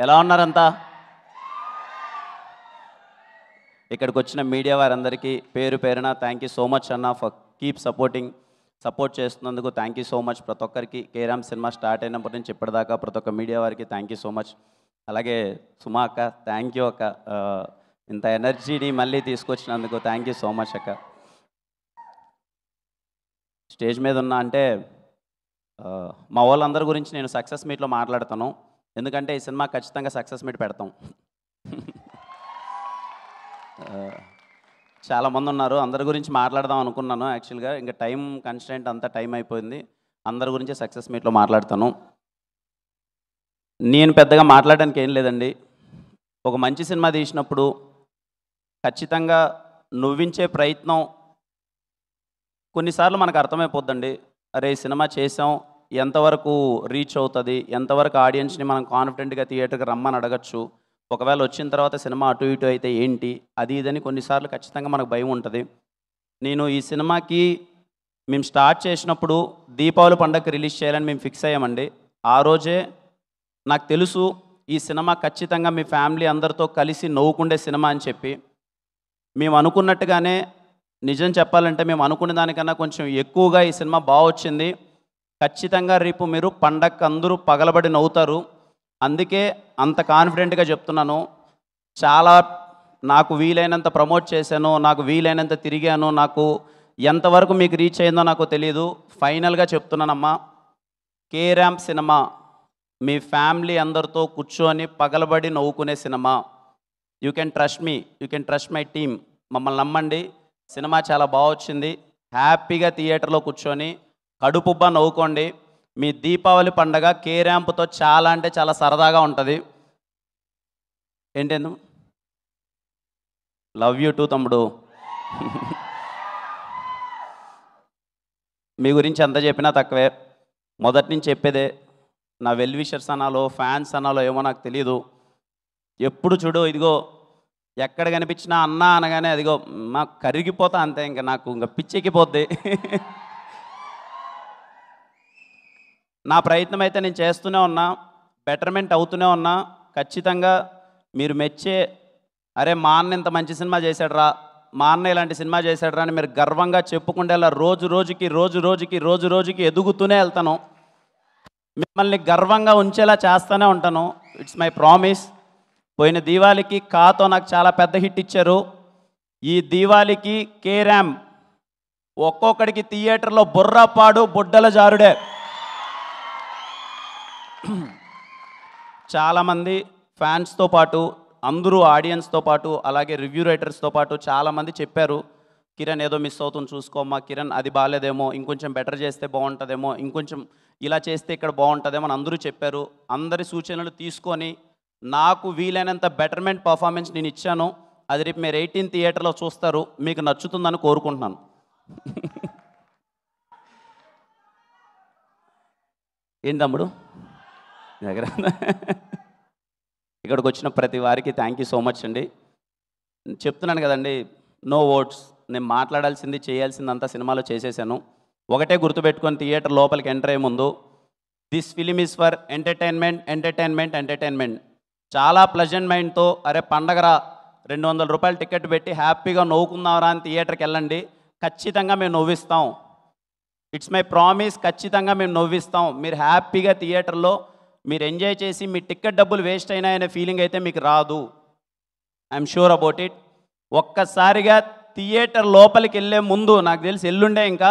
ఎలా ఉన్నారంతా? ఇక్కడికి వచ్చిన మీడియా వారందరికీ పేరు పేరున థ్యాంక్ యూ సో మచ్ అన్న ఫర్ కీప్ సపోర్ట్ చేస్తున్నందుకు థ్యాంక్ యూ సో మచ్. ప్రతి ఒక్కరికి కేరామ్ సినిమా స్టార్ట్ అయినప్పటి నుంచి ఇప్పటిదాకా ప్రతి ఒక్క మీడియా వారికి థ్యాంక్ యూ సో మచ్. అలాగే సుమా అక్క, థ్యాంక్ యూ అక్క, ఇంత ఎనర్జీని మళ్ళీ తీసుకొచ్చినందుకు థ్యాంక్ యూ సో మచ్ అక్క. స్టేజ్ మీద ఉన్నా అంటే మా వాళ్ళందరి గురించి నేను సక్సెస్ మీట్లో మాట్లాడతాను, ఎందుకంటే ఈ సినిమా ఖచ్చితంగా సక్సెస్ మీట్ పెడతాం. చాలామంది ఉన్నారు, అందరి గురించి మాట్లాడదాం అనుకున్నాను యాక్చువల్గా, ఇంకా టైం కన్స్టెంట్ అంతా టైం అయిపోయింది. అందరి గురించి సక్సెస్ మీట్లో మాట్లాడతాను. నేను పెద్దగా మాట్లాడడానికి ఏం లేదండి. ఒక మంచి సినిమా తీసినప్పుడు ఖచ్చితంగా నవ్వించే ప్రయత్నం కొన్నిసార్లు మనకు అర్థమైపోద్దండి. అరే ఈ సినిమా చేసాం, ఎంతవరకు రీచ్ అవుతుంది, ఎంతవరకు ఆడియన్స్ని మనం కాన్ఫిడెంట్గా థియేటర్కి రమ్మని అడగచ్చు, ఒకవేళ వచ్చిన తర్వాత సినిమా అటు ఇటు అయితే ఏంటి, అది ఇదని కొన్నిసార్లు ఖచ్చితంగా మనకు భయం ఉంటుంది. నేను ఈ సినిమాకి మేము స్టార్ట్ చేసినప్పుడు దీపావళి పండగకి రిలీజ్ చేయాలని మేము ఫిక్స్ అయ్యామండి. ఆ రోజే నాకు తెలుసు ఈ సినిమా ఖచ్చితంగా మీ ఫ్యామిలీ అందరితో కలిసి నవ్వుకుండే సినిమా అని చెప్పి. మేము అనుకున్నట్టుగానే, నిజం చెప్పాలంటే మేము అనుకున్న దానికన్నా కొంచెం ఎక్కువగా ఈ సినిమా బాగా వచ్చింది. ఖచ్చితంగా రేపు మీరు పండగకి అందరూ పగలబడి నవ్వుతారు. అందుకే అంత కాన్ఫిడెంట్గా చెప్తున్నాను. చాలా నాకు వీలైనంత ప్రమోట్ చేశాను, నాకు వీలైనంత తిరిగాను, నాకు ఎంతవరకు మీకు రీచ్ అయిందో నాకు తెలియదు. ఫైనల్గా చెప్తున్నానమ్మా, కేరామ్ సినిమా మీ ఫ్యామిలీ అందరితో కూర్చొని పగలబడి నవ్వుకునే cinema. You can trust me, you can trust my team. మమ్మల్ని నమ్మండి, సినిమా చాలా బాగా వచ్చింది. హ్యాపీగా థియేటర్లో కూర్చొని కడుపుబ్బా నవ్వుకోండి. మీ దీపావళి పండగ కేరాంప్తో చాలా అంటే చాలా సరదాగా ఉంటుంది. ఏంటేందు లవ్ యూ టూ తమ్ముడు. మీ గురించి ఎంత చెప్పినా తక్కువే. మొదటి నుంచి చెప్పేదే, నా వెల్ విషర్స్ అనాలో ఫ్యాన్స్ అనాలో ఏమో నాకు తెలీదు. ఎప్పుడు చూడు ఇదిగో ఎక్కడ కనిపించినా అన్నా అనగానే అదిగో మాకు కరిగిపోతా అంతే, ఇంకా నాకు ఇంకా పిచ్చెక్కిపోద్ది. నా ప్రయత్నం అయితే నేను చేస్తూనే ఉన్నా, బెటర్మెంట్ అవుతూనే ఉన్నా. ఖచ్చితంగా మీరు మెచ్చే, అరే మా అన్న ఇంత మంచి సినిమా చేశాడురా, మా అన్న ఇలాంటి సినిమా చేశాడురా అని మీరు గర్వంగా చెప్పుకుంటేలా రోజు రోజుకి ఎదుగుతూనే వెళ్తాను. మిమ్మల్ని గర్వంగా ఉంచేలా చేస్తూనే ఉంటాను. It's my promise. పోయిన దీవాళికి కాతో నాకు చాలా పెద్ద హిట్ ఇచ్చారు. ఈ దీవాళికి కేరామ్ ఒక్కొక్కడికి థియేటర్లో బుర్రపాడు బుడ్డల జారుడే. చాలామంది ఫ్యాన్స్తో పాటు, అందరూ ఆడియన్స్తో పాటు, అలాగే రివ్యూ రైటర్స్తో పాటు చాలామంది చెప్పారు, కిరణ్ ఏదో మిస్ అవుతుంది చూసుకోమ్మా, కిరణ్ అది బాగాలేదేమో, ఇంకొంచెం బెటర్ చేస్తే బాగుంటుందేమో, ఇంకొంచెం ఇలా చేస్తే ఇక్కడ బాగుంటుందేమో అని అందరూ చెప్పారు. అందరి సూచనలు తీసుకొని నాకు వీలైనంత బెటర్మెంట్ పర్ఫార్మెన్స్ నేను ఇచ్చాను. అది రేపు మీరు 18 థియేటర్లో చూస్తారు, మీకు నచ్చుతుందని కోరుకుంటున్నాను. ఏం తమ్ముడు దగ్గర ఇక్కడికి వచ్చిన ప్రతి వారికి థ్యాంక్ యూ సో మచ్ అండి. చెప్తున్నాను కదండి, నో వర్డ్స్. నేను మాట్లాడాల్సింది చేయాల్సిందంతా సినిమాలో చేసేసాను. ఒకటే గుర్తుపెట్టుకొని థియేటర్ లోపలికి ఎంటర్ అయ్యే ముందు, this film is for entertainment. చాలా ప్లెజెంట్ మైండ్తో, అరే పండగరా 200 రూపాయలు టికెట్ పెట్టి హ్యాపీగా నవ్వుకుందాంరా అని థియేటర్కి వెళ్ళండి. ఖచ్చితంగా మేము నవ్విస్తాం. ఇట్స్ మై ప్రామిస్, ఖచ్చితంగా మేము నవ్విస్తాం. మీరు హ్యాపీగా థియేటర్లో మీరు ఎంజాయ్ చేసి మీ టికెట్ డబ్బులు వేస్ట్ అయినాయనే ఫీలింగ్ అయితే మీకు రాదు. I'm sure about it. ఒక్కసారిగా థియేటర్ లోపలికి వెళ్ళే ముందు, నాకు తెలిసి ఎల్లుండే ఇంకా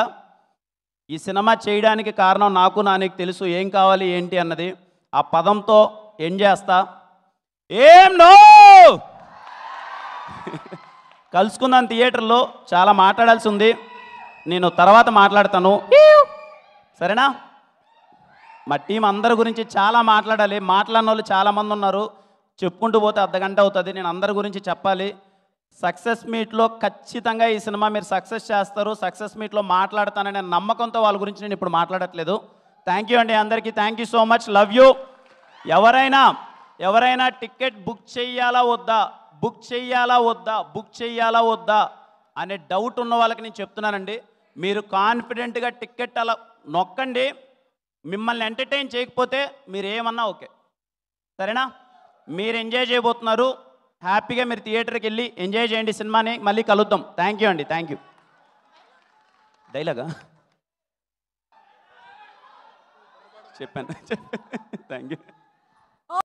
ఈ సినిమా చేయడానికి కారణం నాకు నానికి తెలుసు ఏం కావాలి ఏంటి అన్నది. ఆ పదంతో ఎండ్ చేస్తా. ఏం నో కలుసుకుందాం థియేటర్లో. చాలా మాట్లాడాల్సి ఉంది, నేను తర్వాత మాట్లాడతాను, సరేనా? మా టీం అందరి గురించి చాలా మాట్లాడాలి. మాట్లాడిన వాళ్ళు చాలామంది ఉన్నారు, చెప్పుకుంటూ పోతే అర్ధగంట అవుతుంది. నేను అందరి గురించి చెప్పాలి. సక్సెస్ మీట్లో ఖచ్చితంగా ఈ సినిమా మీరు సక్సెస్ చేస్తారు. సక్సెస్ మీట్లో మాట్లాడతాననే నమ్మకంతో వాళ్ళ గురించి నేను ఇప్పుడు మాట్లాడట్లేదు. థ్యాంక్ యూ అండి అందరికీ. Thank you so much. Love you. ఎవరైనా టికెట్ బుక్ చేయాలా వద్దా అనే డౌట్ ఉన్న వాళ్ళకి నేను చెప్తున్నానండి, మీరు కాన్ఫిడెంట్గా టికెట్ అలా నొక్కండి. మిమ్మల్ని ఎంటర్టైన్ చేయకపోతే మీరు ఏమన్నా ఓకే, సరేనా? మీరు ఎంజాయ్ చేయబోతున్నారు. హ్యాపీగా మీరు థియేటర్కి వెళ్ళి ఎంజాయ్ చేయండి సినిమాని. మళ్ళీ కలుద్దాం. థ్యాంక్ యూ అండి. Thank you. డైలాగా చెప్పాను. Thank you.